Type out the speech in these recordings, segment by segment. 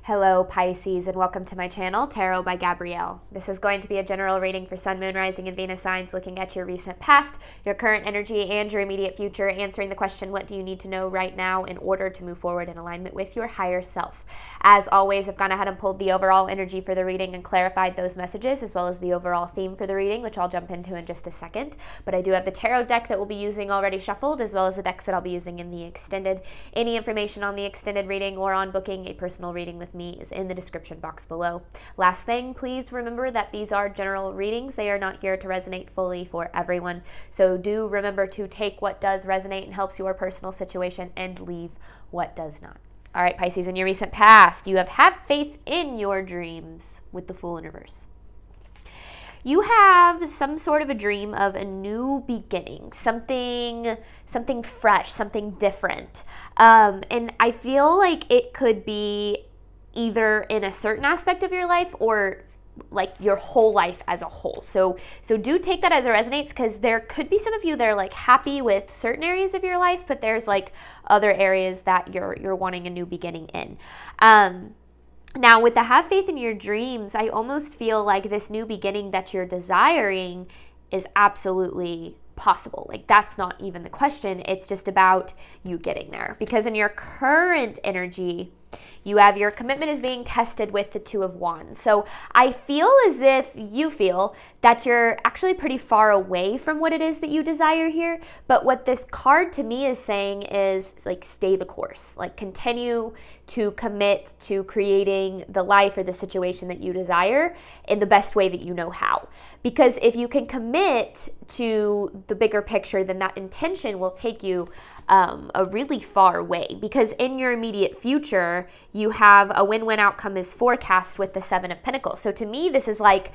Hello Pisces, and welcome to my channel, Tarot by Gabrielle. This is going to be a general reading for Sun, Moon, Rising, and Venus signs, looking at your recent past, your current energy, and your immediate future, answering the question, what do you need to know right now in order to move forward in alignment with your higher self? As always, I've gone ahead and pulled the overall energy for the reading and clarified those messages, as well as the overall theme for the reading, which I'll jump into in just a second. But I do have the tarot deck that we'll be using already shuffled, as well as the decks that I'll be using in the extended. Any information on the extended reading or on booking a personal reading with me is in the description box below. Last thing, please remember that these are general readings. They are not here to resonate fully for everyone. So do remember to take what does resonate and helps your personal situation and leave what does not. All right, Pisces, in your recent past, you have faith in your dreams with the Fool in reverse. You have some sort of a dream of a new beginning, something fresh, something different. And I feel like it could be either in a certain aspect of your life or like your whole life as a whole. So do take that as it resonates, because there could be some of you that are like happy with certain areas of your life, but there's like other areas that you're wanting a new beginning in. Now, with the have faith in your dreams, I almost feel like this new beginning that you're desiring is absolutely possible. Like, that's not even the question. It's just about you getting there. Because in your current energy, you have your commitment is being tested with the Two of Wands. So I feel as if you feel that you're actually pretty far away from what it is that you desire here. But what this card to me is saying is like, stay the course, like continue to commit to creating the life or the situation that you desire in the best way that you know how. Because if you can commit to the bigger picture, then that intention will take you a really far way. Because in your immediate future, you have a win-win outcome is forecast with the Seven of Pentacles. So to me, this is like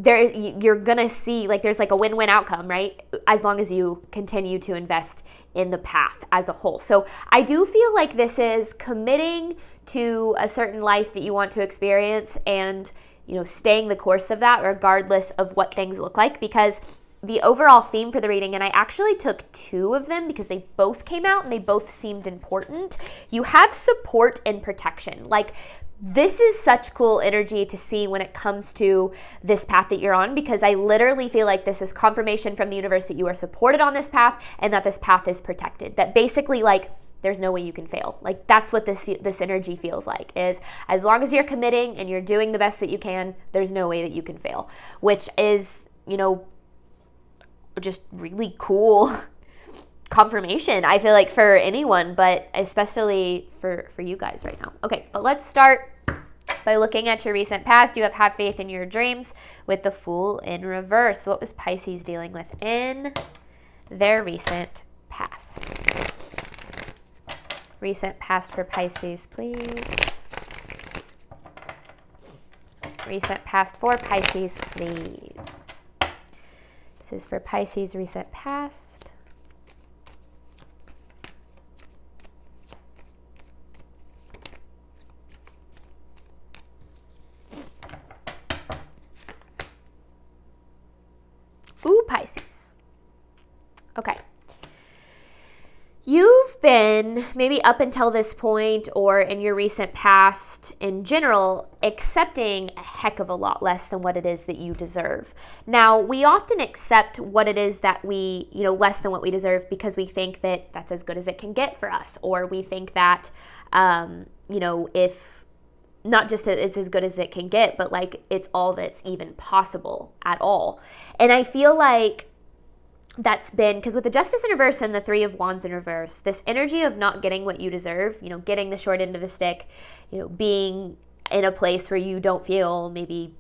you're gonna see like there's like a win-win outcome, right? As long as you continue to invest in the path as a whole. So I do feel like this is committing to a certain life that you want to experience and, you know, staying the course of that regardless of what things look like. Because the overall theme for the reading, and I actually took two of them because they both came out and they both seemed important. You have support and protection. Like, this is such cool energy to see when it comes to this path that you're on, because I literally feel like this is confirmation from the universe that you are supported on this path and that this path is protected. That basically, like, there's no way you can fail. Like, that's what this energy feels like, is as long as you're committing and you're doing the best that you can, there's no way that you can fail, which is, you know, just really cool confirmation, I feel like, for anyone, but especially for you guys right now. Okay, but let's start by looking at your recent past. You have faith in your dreams with the Fool in reverse. What was Pisces dealing with in their recent past? Recent past for Pisces, please. Recent past for Pisces, please. This is for Pisces recent past. Ooh, Pisces. Okay. You've been, maybe up until this point or in your recent past in general, accepting a heck of a lot less than what it is that you deserve. Now, we often accept what it is that we, you know, less than what we deserve because we think that that's as good as it can get for us. Or we think that, you know, if not just that it's as good as it can get, but like it's all that's even possible at all. And I feel like that's been, because with the Justice in reverse and the Three of Wands in reverse, this energy of not getting what you deserve, you know, getting the short end of the stick, you know, being in a place where you don't feel maybe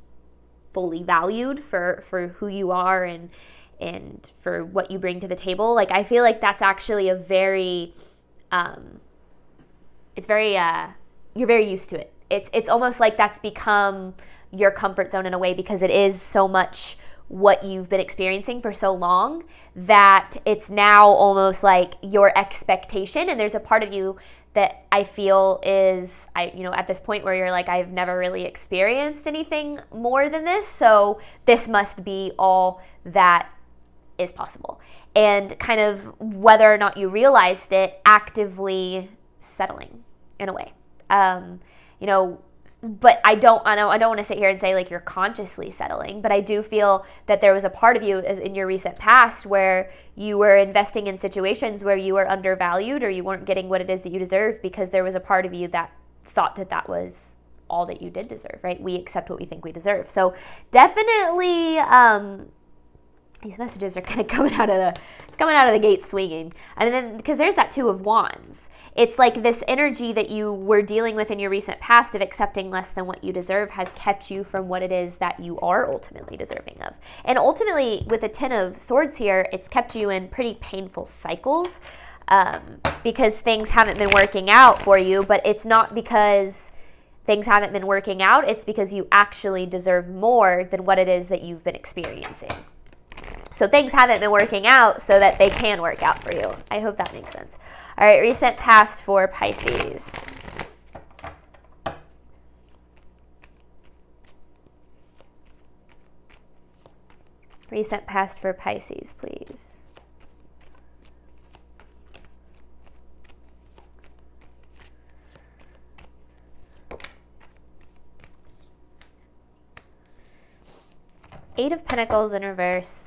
fully valued for who you are and for what you bring to the table. Like, I feel like that's actually a very, it's very, you're very used to it. It's almost like that's become your comfort zone in a way, because it is so much what you've been experiencing for so long that it's now almost like your expectation. And there's a part of you that I feel is, you know, at this point where you're like, I've never really experienced anything more than this, so this must be all that is possible. And kind of, whether or not you realized it, actively settling in a way. You know, but I don't want to sit here and say like you're consciously settling, but I do feel that there was a part of you in your recent past where you were investing in situations where you were undervalued or you weren't getting what it is that you deserve because there was a part of you that thought that that was all that you did deserve, right? We accept what we think we deserve. So definitely these messages are kind of coming out of the gate swinging. And then because there's that Two of Wands. It's like this energy that you were dealing with in your recent past of accepting less than what you deserve has kept you from what it is that you are ultimately deserving of. And ultimately, with the Ten of Swords here, it's kept you in pretty painful cycles because things haven't been working out for you, but it's not because things haven't been working out, it's because you actually deserve more than what it is that you've been experiencing. So things haven't been working out so that they can work out for you. I hope that makes sense. All right, recent past for Pisces. Recent past for Pisces, please. Eight of Pentacles in reverse.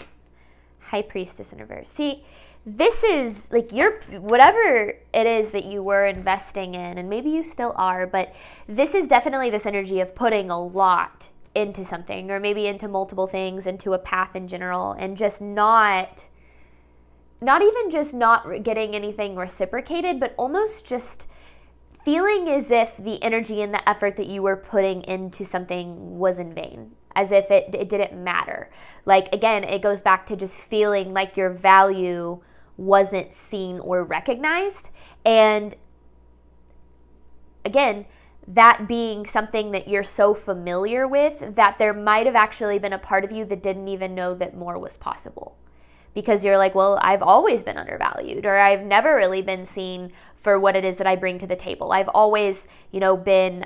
High Priestess in reverse. See, this is like whatever it is that you were investing in, and maybe you still are, but this is definitely this energy of putting a lot into something, or maybe into multiple things, into a path in general, and just not even just not getting anything reciprocated, but almost just feeling as if the energy and the effort that you were putting into something was in vain, as if it didn't matter. Like, again, it goes back to just feeling like your value wasn't seen or recognized. And again, that being something that you're so familiar with that there might have actually been a part of you that didn't even know that more was possible. Because you're like, well, I've always been undervalued, or I've never really been seen for what it is that I bring to the table. I've always, been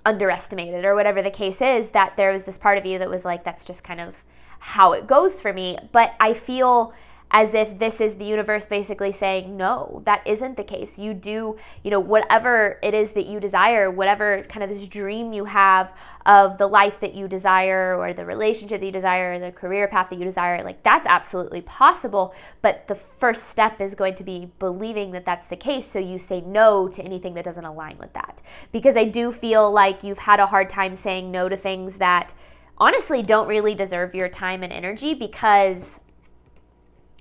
underestimated, or whatever the case is, that there was this part of you that was like, that's just kind of how it goes for me. But I feel as if this is the universe basically saying, no, that isn't the case. You do, whatever it is that you desire, whatever kind of this dream you have of the life that you desire, or the relationship that you desire, or the career path that you desire, like that's absolutely possible. But the first step is going to be believing that that's the case. So you say no to anything that doesn't align with that. Because I do feel like you've had a hard time saying no to things that honestly don't really deserve your time and energy because,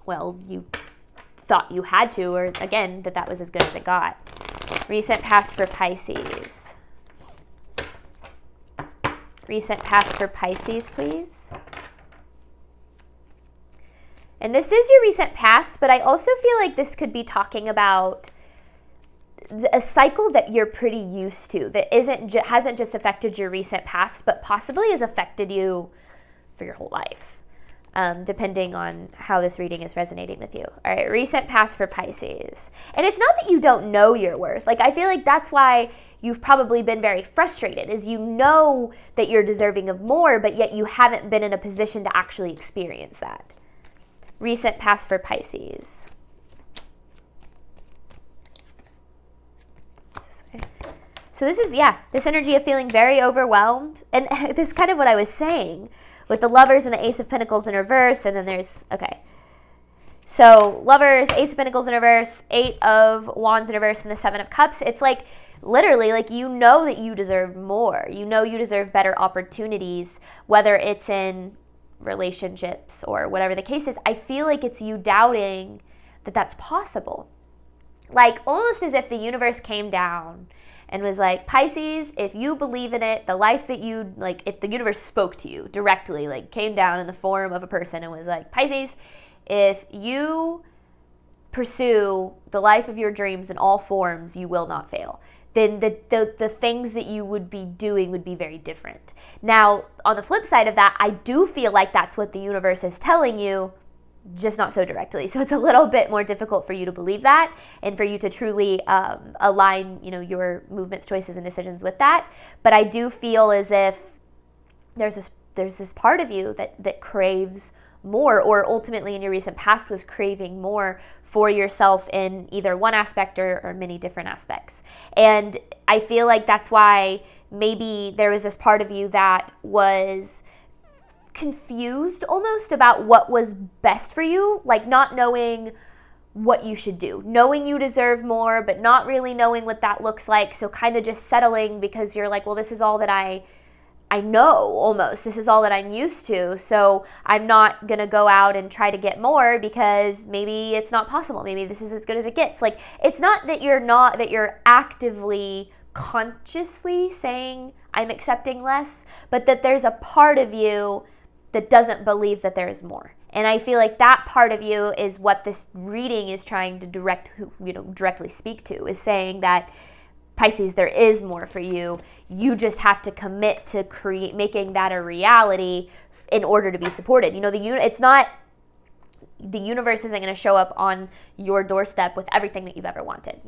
well, you thought you had to, or again, that was as good as it got. Recent past for Pisces. Recent past for Pisces, please. And this is your recent past, but I also feel like this could be talking about a cycle that you're pretty used to, that hasn't just affected your recent past, but possibly has affected you for your whole life. Depending on how this reading is resonating with you. All right, recent past for Pisces. And it's not that you don't know your worth. Like, I feel like that's why you've probably been very frustrated, is you know that you're deserving of more, but yet you haven't been in a position to actually experience that. Recent past for Pisces. This way. So this is, this energy of feeling very overwhelmed. And this is kind of what I was saying, with the Lovers and the Ace of Pentacles in reverse, and then there's, so Lovers, Ace of Pentacles in reverse, Eight of Wands in reverse, and the Seven of Cups. It's like, literally, like, you know that you deserve more. You know you deserve better opportunities, whether it's in relationships or whatever the case is. I feel like it's you doubting that that's possible. Like, almost as if the universe came down and was like, Pisces, if you believe in it, the life that you, like, if the universe spoke to you directly, like came down in the form of a person and was like, Pisces, if you pursue the life of your dreams in all forms, you will not fail. Then the things that you would be doing would be very different. Now, on the flip side of that, I do feel like that's what the universe is telling you, just not so directly. So it's a little bit more difficult for you to believe that, and for you to truly align, your movements, choices, and decisions with that. But I do feel as if there's this part of you that craves more, or ultimately in your recent past was craving more for yourself in either one aspect or many different aspects. And I feel like that's why maybe there was this part of you that was confused almost about what was best for you, like not knowing what you should do, knowing you deserve more, but not really knowing what that looks like. So kind of just settling because you're like, well, this is all that I know almost. This is all that I'm used to. So I'm not going to go out and try to get more because maybe it's not possible. Maybe this is as good as it gets. Like, it's not that you're actively consciously saying I'm accepting less, but that there's a part of you that doesn't believe that there is more. And I feel like that part of you is what this reading is trying to directly speak to, is saying that, Pisces, there is more for you. You just have to commit to making that a reality in order to be supported. It's not, the universe isn't going to show up on your doorstep with everything that you've ever wanted.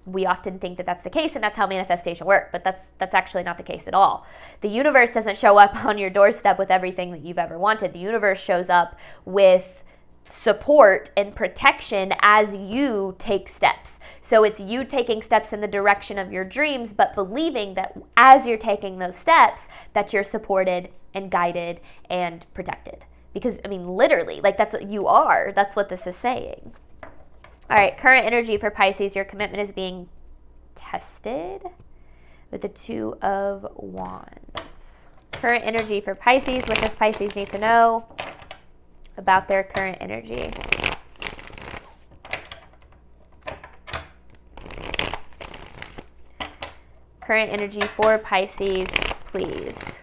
We often think that that's the case, and that's how manifestation works, but that's actually not the case at all. The universe doesn't show up on your doorstep with everything that you've ever wanted. The universe shows up with support and protection as you take steps. So it's you taking steps in the direction of your dreams, but believing that as you're taking those steps, that you're supported and guided and protected. Because, literally, like, that's what you are. That's what this is saying. All right, current energy for Pisces. Your commitment is being tested with the Two of Wands. Current energy for Pisces. What does Pisces need to know about their current energy? Current energy for Pisces, please.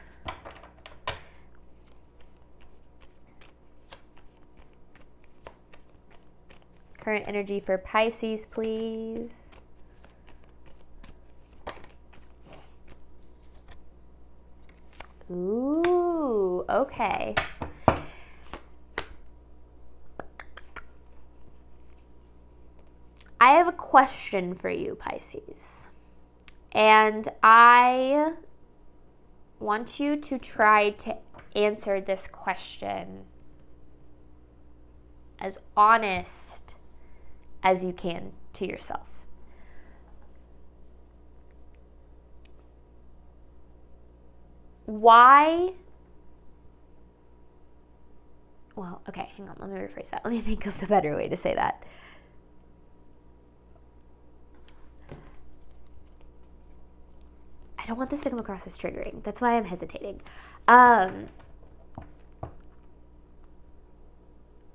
Current energy for Pisces, please. Ooh, okay. I have a question for you, Pisces. And I want you to try to answer this question as honest as you can to yourself. Why? Well, okay, hang on. Let me rephrase that. Let me think of the better way to say that. I don't want this to come across as triggering. That's why I'm hesitating. Why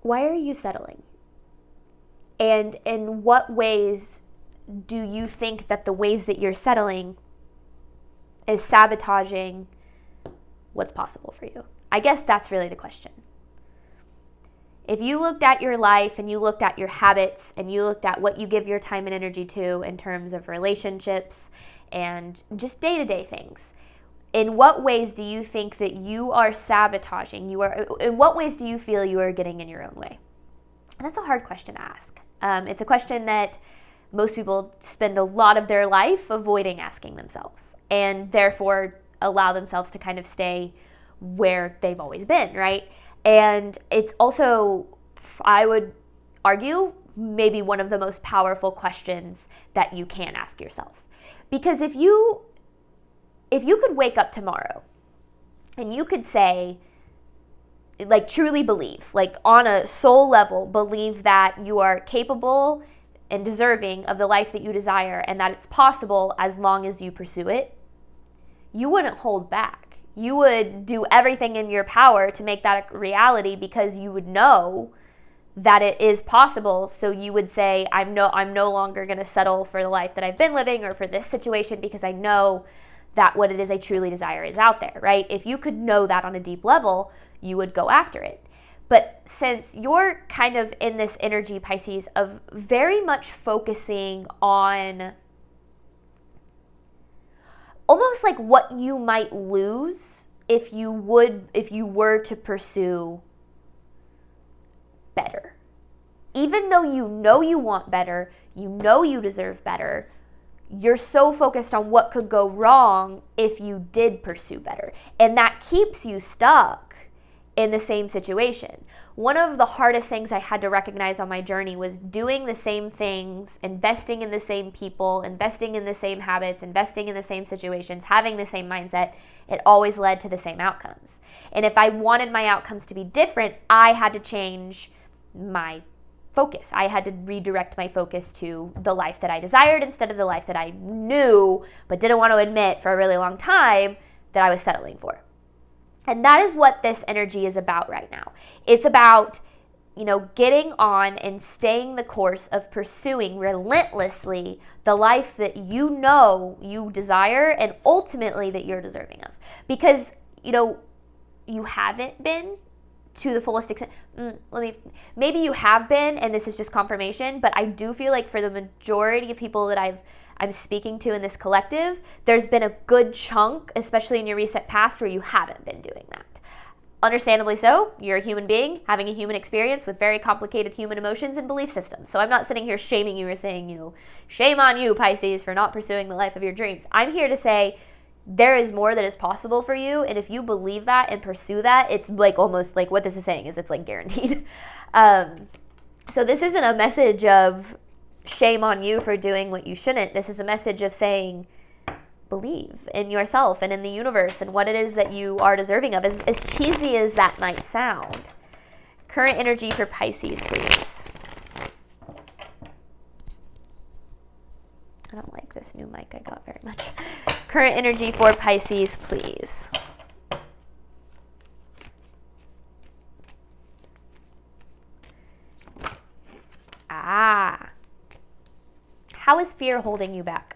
are you settling? And in what ways do you think that the ways that you're settling is sabotaging what's possible for you? I guess that's really the question. If you looked at your life and you looked at your habits and you looked at what you give your time and energy to in terms of relationships and just day-to-day things, in what ways do you think that you are sabotaging? In what ways do you feel you are getting in your own way? And that's a hard question to ask. It's a question that most people spend a lot of their life avoiding asking themselves, and therefore allow themselves to kind of stay where they've always been, right? And it's also, I would argue, maybe one of the most powerful questions that you can ask yourself. Because if you could wake up tomorrow and you could say, like, truly believe, like on a soul level, believe that you are capable and deserving of the life that you desire and that it's possible as long as you pursue it, you wouldn't hold back. You would do everything in your power to make that a reality because you would know that it is possible. So you would say, I'm no longer going to settle for the life that I've been living or for this situation because I know that what it is I truly desire is out there, right? If you could know that on a deep level, you would go after it. But since you're kind of in this energy, Pisces, of very much focusing on almost like what you might lose if you were to pursue better. Even though you know you want better, you know you deserve better, you're so focused on what could go wrong if you did pursue better. And that keeps you stuck in the same situation. One of the hardest things I had to recognize on my journey was doing the same things, investing in the same people, investing in the same habits, investing in the same situations, having the same mindset. It always led to the same outcomes. And if I wanted my outcomes to be different, I had to change my focus. I had to redirect my focus to the life that I desired instead of the life that I knew but didn't want to admit for a really long time that I was settling for. And that is what this energy is about right now. It's about, getting on and staying the course of pursuing relentlessly the life that you know you desire and ultimately that you're deserving of. Because, you haven't been to the fullest extent. Maybe you have been, and this is just confirmation, but I do feel like for the majority of people that I'm speaking to in this collective, there's been a good chunk, especially in your recent past, where you haven't been doing that. Understandably so. You're a human being having a human experience with very complicated human emotions and belief systems. So I'm not sitting here shaming you or saying, shame on you, Pisces, for not pursuing the life of your dreams. I'm here to say there is more that is possible for you, and if you believe that and pursue that, it's like almost like what this is saying is it's like guaranteed. So this isn't a message of shame on you for doing what you shouldn't. This is a message of saying believe in yourself and in the universe and what it is that you are deserving of, as cheesy as that might sound. Current energy for Pisces, please. I don't like this new mic I got very much. Current energy for Pisces, please. How is fear holding you back?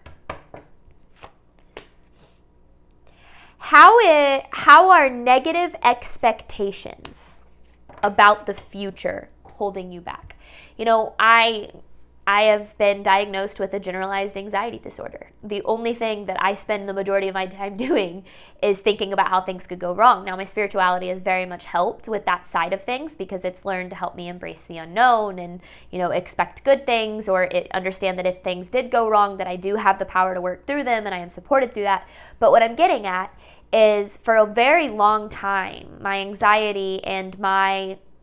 How are negative expectations about the future holding you back? I have been diagnosed with a generalized anxiety disorder. The only thing that I spend the majority of my time doing is thinking about how things could go wrong. Now, my spirituality has very much helped with that side of things because it's learned to help me embrace the unknown and, expect good things, or understand that if things did go wrong, that I do have the power to work through them and I am supported through that. But what I'm getting at is for a very long time, my anxiety and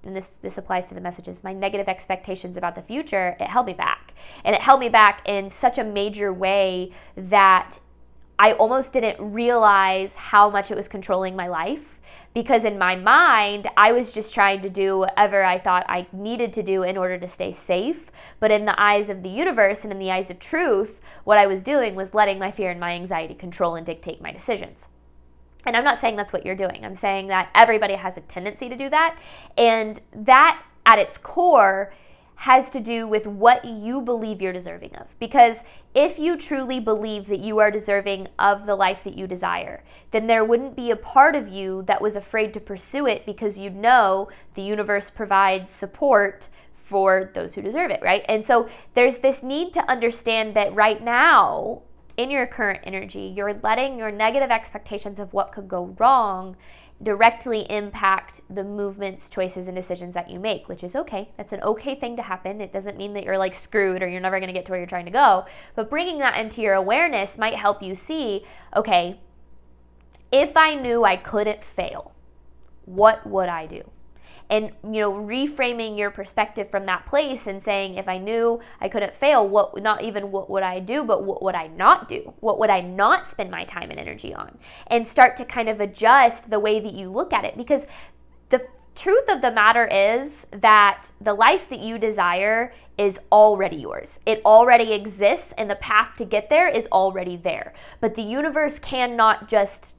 this applies to the messages, my negative expectations about the future, it held me back. And it held me back in such a major way that I almost didn't realize how much it was controlling my life. Because in my mind, I was just trying to do whatever I thought I needed to do in order to stay safe. But in the eyes of the universe and in the eyes of truth, what I was doing was letting my fear and my anxiety control and dictate my decisions. And I'm not saying that's what you're doing. I'm saying that everybody has a tendency to do that. And that, at its core, has to do with what you believe you're deserving of. Because if you truly believe that you are deserving of the life that you desire, then there wouldn't be a part of you that was afraid to pursue it because you know the universe provides support for those who deserve it, right? And so there's this need to understand that right now, in your current energy, you're letting your negative expectations of what could go wrong directly impact the movements, choices, and decisions that you make, which is okay. That's an okay thing to happen. It doesn't mean that you're like screwed or you're never going to get to where you're trying to go. But bringing that into your awareness might help you see, okay, if I knew I couldn't fail, what would I do? And, reframing your perspective from that place and saying, if I knew I couldn't fail, what would I do, but what would I not do? What would I not spend my time and energy on? And start to kind of adjust the way that you look at it. Because the truth of the matter is that the life that you desire is already yours. It already exists, and the path to get there is already there. But the universe cannot just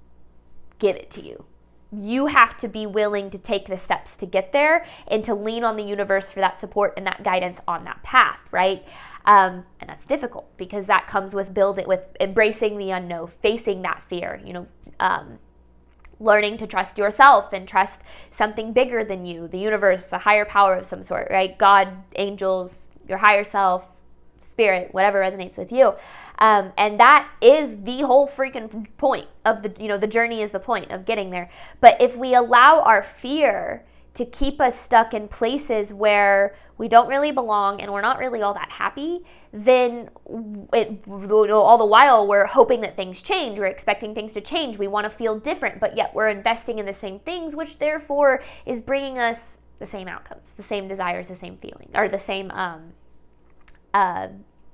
give it to you. You have to be willing to take the steps to get there and to lean on the universe for that support and that guidance on that path, right? And that's difficult because that comes with embracing the unknown, facing that fear, learning to trust yourself and trust something bigger than you, the universe, a higher power of some sort, right? God, angels, your higher self, spirit, whatever resonates with you. And that is the whole freaking point of the journey is the point of getting there. But if we allow our fear to keep us stuck in places where we don't really belong and we're not really all that happy, then all the while we're hoping that things change. We're expecting things to change. We want to feel different, but yet we're investing in the same things, which therefore is bringing us the same outcomes, the same desires, the same feeling, or the same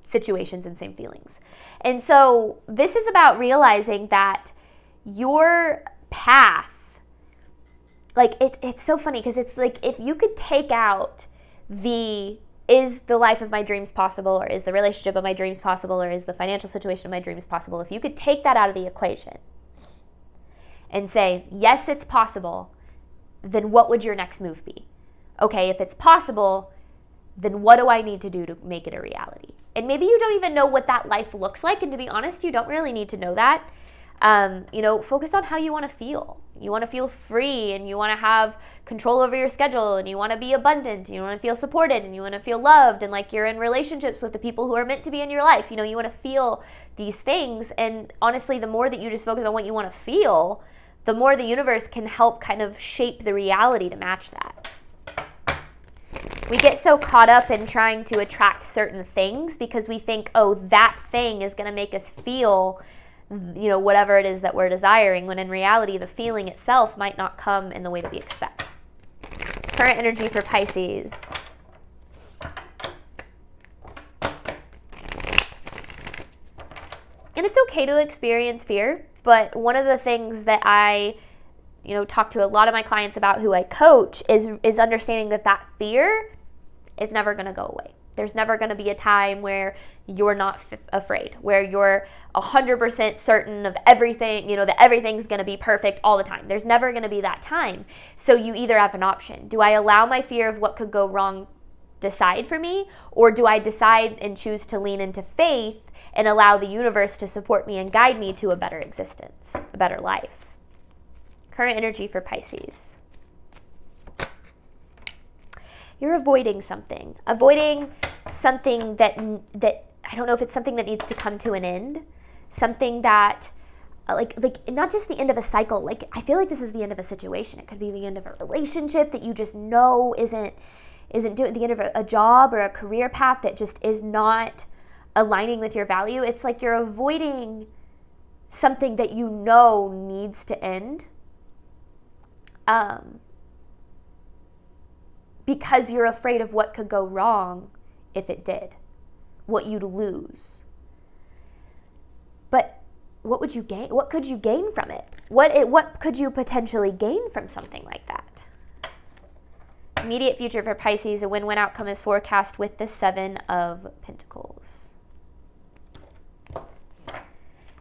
situations and same feelings. And so this is about realizing that your path, like it's so funny because it's like if you could take out is the life of my dreams possible, or is the relationship of my dreams possible, or is the financial situation of my dreams possible, if you could take that out of the equation and say, yes, it's possible, then what would your next move be? Okay, if it's possible, then what do I need to do to make it a reality? And maybe you don't even know what that life looks like, and to be honest, you don't really need to know that. Focus on how you want to feel. You want to feel free, and you want to have control over your schedule, and you want to be abundant, and you want to feel supported, and you want to feel loved, and like you're in relationships with the people who are meant to be in your life. You want to feel these things, and honestly, the more that you just focus on what you want to feel, the more the universe can help kind of shape the reality to match that. We get so caught up in trying to attract certain things because we think, oh, that thing is going to make us feel whatever it is that we're desiring, when in reality, the feeling itself might not come in the way that we expect. Current energy for Pisces. And it's okay to experience fear, but one of the things that I talk to a lot of my clients about who I coach is understanding that fear is never going to go away. There's never going to be a time where you're not afraid, where you're 100% certain of everything, that everything's going to be perfect all the time. There's never going to be that time. So you either have an option. Do I allow my fear of what could go wrong decide for me, or do I decide and choose to lean into faith and allow the universe to support me and guide me to a better existence, a better life? Current energy for Pisces. You're avoiding something that I don't know if it's something that needs to come to an end, something that like not just the end of a cycle. Like, I feel like this is the end of a situation. It could be the end of a relationship that you just know isn't doing, the end of a job or a career path that just is not aligning with your value. It's like you're avoiding something that you know needs to end. Because you're afraid of what could go wrong if it did, what you'd lose. But what would you gain? What could you gain from it? What could you potentially gain from something like that? Immediate future for Pisces, a win-win outcome is forecast with the 7 of Pentacles.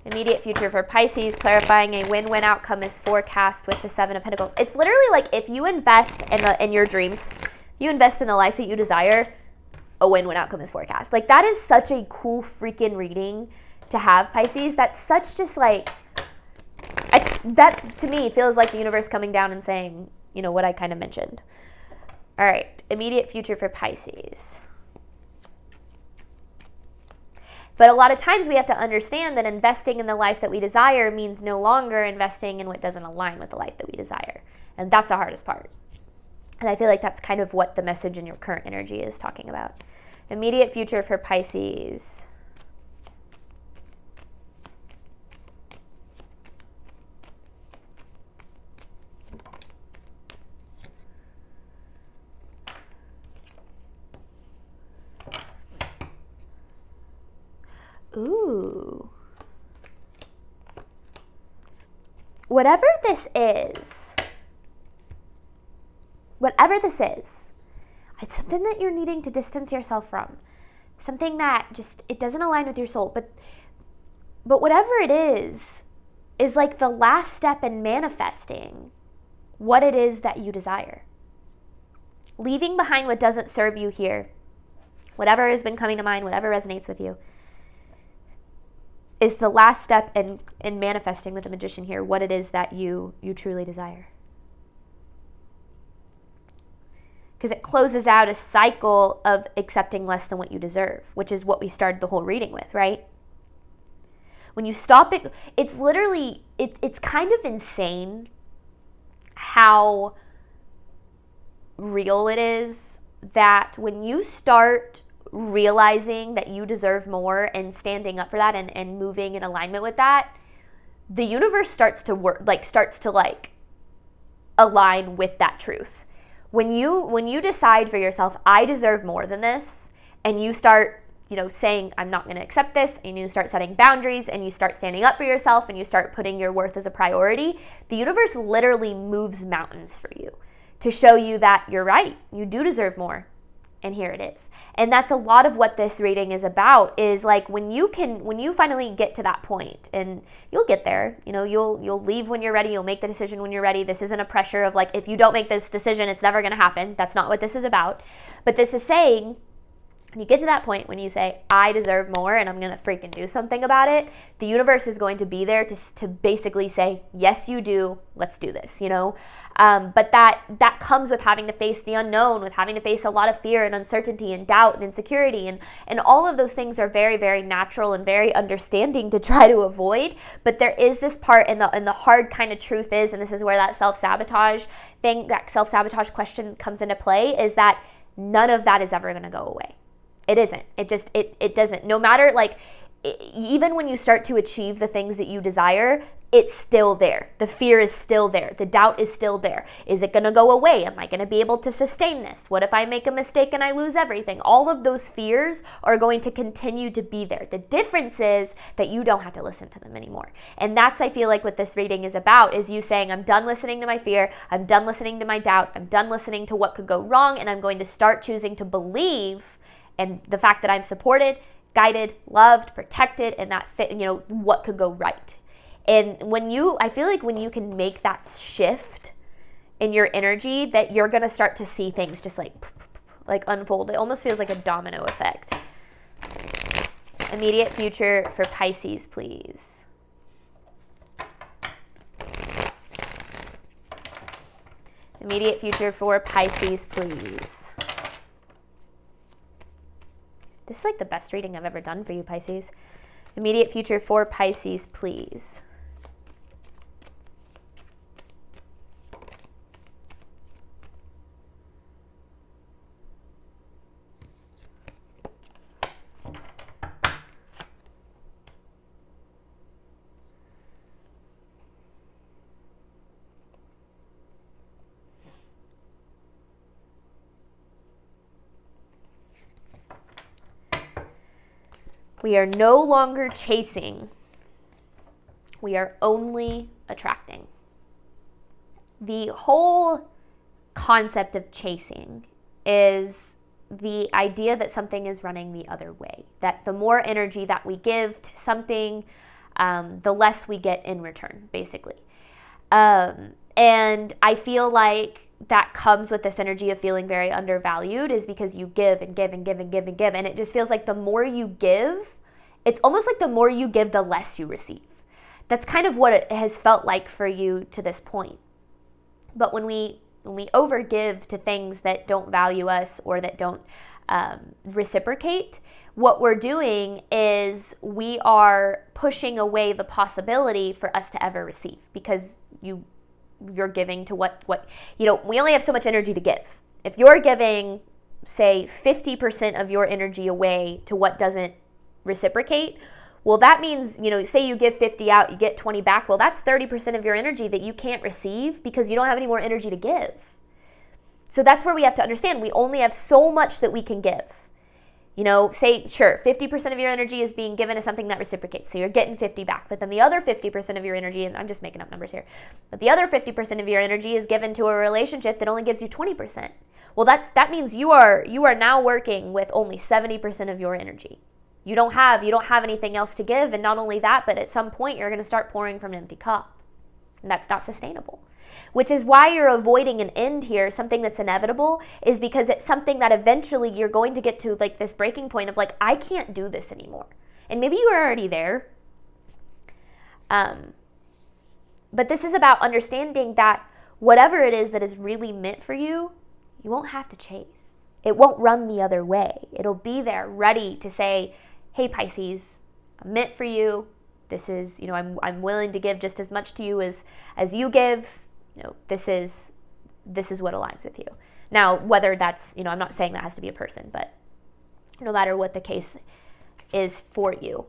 Immediate future for Pisces, clarifying a win-win outcome is forecast with the 7 of Pentacles. It's literally like if you invest in your dreams, you invest in the life that you desire, a win-win outcome is forecast. Like, that is such a cool freaking reading to have, Pisces. That's such just like, that to me feels like the universe coming down and saying, what I kind of mentioned. All right, immediate future for Pisces. But a lot of times we have to understand that investing in the life that we desire means no longer investing in what doesn't align with the life that we desire. And that's the hardest part. And I feel like that's kind of what the message in your current energy is talking about. Immediate future for Pisces. Ooh. Whatever this is, it's something that you're needing to distance yourself from. Something that just, it doesn't align with your soul. But whatever it is like the last step in manifesting what it is that you desire. Leaving behind what doesn't serve you here, whatever has been coming to mind, whatever resonates with you, is the last step in manifesting with the Magician here what it is that you truly desire. Because it closes out a cycle of accepting less than what you deserve, which is what we started the whole reading with, right? When you stop it, it's literally, it's kind of insane how real it is that when you start realizing that you deserve more and standing up for that and moving in alignment with that, the universe starts to work, starts to align with that truth. When you decide for yourself, I deserve more than this, and you start saying, I'm not going to accept this, and you start setting boundaries, and you start standing up for yourself, and you start putting your worth as a priority, the universe literally moves mountains for you to show you that you're right, you do deserve more, and here it is. And that's a lot of what this reading is about, is when you finally get to that point, and you'll get there, you'll leave when you're ready, you'll make the decision when you're ready. This isn't a pressure of if you don't make this decision, it's never going to happen. That's not what this is about. But this is saying, when you get to that point when you say, I deserve more and I'm going to freaking do something about it, the universe is going to be there to basically say, yes, you do. Let's do this, But that comes with having to face the unknown, with having to face a lot of fear and uncertainty and doubt and insecurity. And all of those things are very, very natural and very understanding to try to avoid. But there is this part, and the hard kind of truth is, and this is where that self-sabotage question comes into play, is that none of that is ever going to go away. It isn't. It doesn't. No matter, even when you start to achieve the things that you desire, it's still there. The fear is still there. The doubt is still there. Is it going to go away? Am I going to be able to sustain this? What if I make a mistake and I lose everything? All of those fears are going to continue to be there. The difference is that you don't have to listen to them anymore. And that's, I feel like, what this reading is about, is you saying, I'm done listening to my fear. I'm done listening to my doubt. I'm done listening to what could go wrong. And I'm going to start choosing to believe and the fact that I'm supported, guided, loved, protected, and that what could go right. And I feel like when you can make that shift in your energy, that you're going to start to see things just unfold. It almost feels like a domino effect. Immediate future for Pisces, please. Immediate future for Pisces, please. This is the best reading I've ever done for you, Pisces. Immediate future for Pisces, please. We are no longer chasing. We are only attracting. The whole concept of chasing is the idea that something is running the other way. That the more energy that we give to something, the less we get in return, basically. And I feel like that comes with this energy of feeling very undervalued, is because you give and give and give and give and give. And it just feels like the more you give, it's almost like the more you give, the less you receive. That's kind of what it has felt like for you to this point. But when we overgive to things that don't value us or that don't reciprocate, what we're doing is we are pushing away the possibility for us to ever receive, because you're giving to what we only have so much energy to give. If you're giving, say, 50% of your energy away to what doesn't reciprocate, well, that means, say you give 50 out, you get 20 back. Well, that's 30% of your energy that you can't receive because you don't have any more energy to give. So that's where we have to understand we only have so much that we can give. Say, sure, 50% of your energy is being given to something that reciprocates. So you're getting 50 back. But then the other 50% of your energy, and I'm just making up numbers here, but the other 50% of your energy is given to a relationship that only gives you 20%. Well, that means you are now working with only 70% of your energy. You don't have anything else to give. And not only that, but at some point you're going to start pouring from an empty cup. And that's not sustainable. Which is why you're avoiding an end here, something that's inevitable, is because it's something that eventually you're going to get to this breaking point of I can't do this anymore. And maybe you are already there. But this is about understanding that whatever it is that is really meant for you, you won't have to chase. It won't run the other way. It'll be there ready to say, hey, Pisces, I'm meant for you. This is, I'm willing to give just as much to you as you give. This is what aligns with you. Now, whether that's, I'm not saying that has to be a person, but no matter what the case is for you.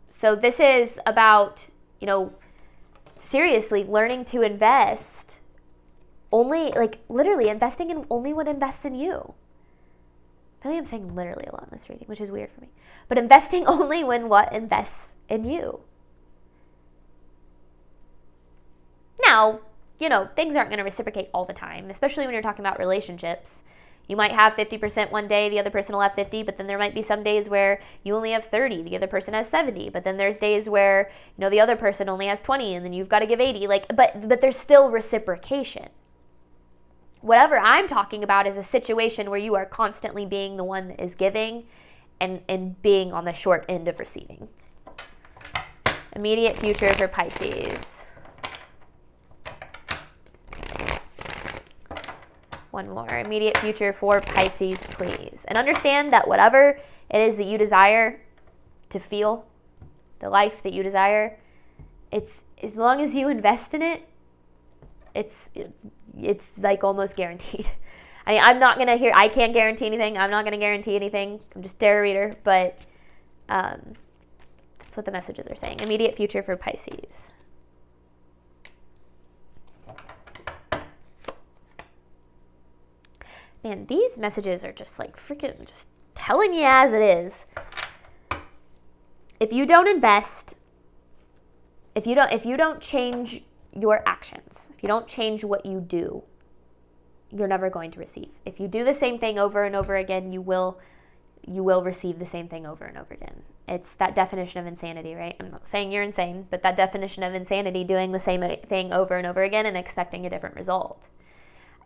So this is about, seriously learning to invest only, literally investing in only what invests in you. I think I'm saying literally a lot in this reading, which is weird for me. But investing only when what invests in you. Now, things aren't going to reciprocate all the time, especially when you're talking about relationships. You might have 50% one day, the other person will have 50, but then there might be some days where you only have 30, the other person has 70, but then there's days where, the other person only has 20, and then you've got to give 80. But there's still reciprocation. Whatever I'm talking about is a situation where you are constantly being the one that is giving and being on the short end of receiving. Immediate future for Pisces. One more. Immediate future for Pisces, please. And understand that whatever it is that you desire to feel, the life that you desire, it's as long as you invest in it, it's almost guaranteed. I'm not going to I can't guarantee anything. I'm not going to guarantee anything. I'm just a tarot reader, but that's what the messages are saying. Immediate future for Pisces. Man, these messages are just freaking just telling you as it is. If you don't invest, if you don't change your actions, if you don't change what you do, you're never going to receive. If you do the same thing over and over again, you will receive the same thing over and over again. It's that definition of insanity, right? I'm not saying you're insane, but that definition of insanity, doing the same thing over and over again and expecting a different result.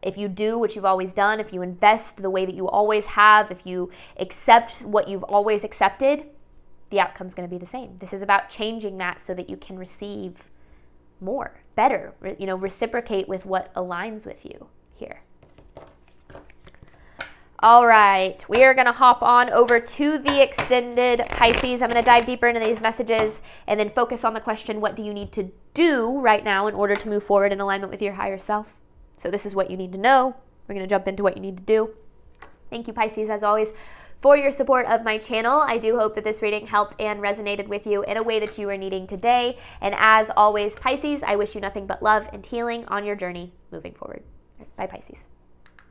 If you do what you've always done, if you invest the way that you always have, if you accept what you've always accepted, the outcome's going to be the same. This is about changing that so that you can receive more, better, reciprocate with what aligns with you here. All right, we are going to hop on over to the extended Pisces. I'm going to dive deeper into these messages and then focus on the question, what do you need to do right now in order to move forward in alignment with your higher self? So this is what you need to know. We're going to jump into what you need to do. Thank you, Pisces, as always, for your support of my channel. I do hope that this reading helped and resonated with you in a way that you are needing today. And as always, Pisces, I wish you nothing but love and healing on your journey moving forward. Bye, Pisces.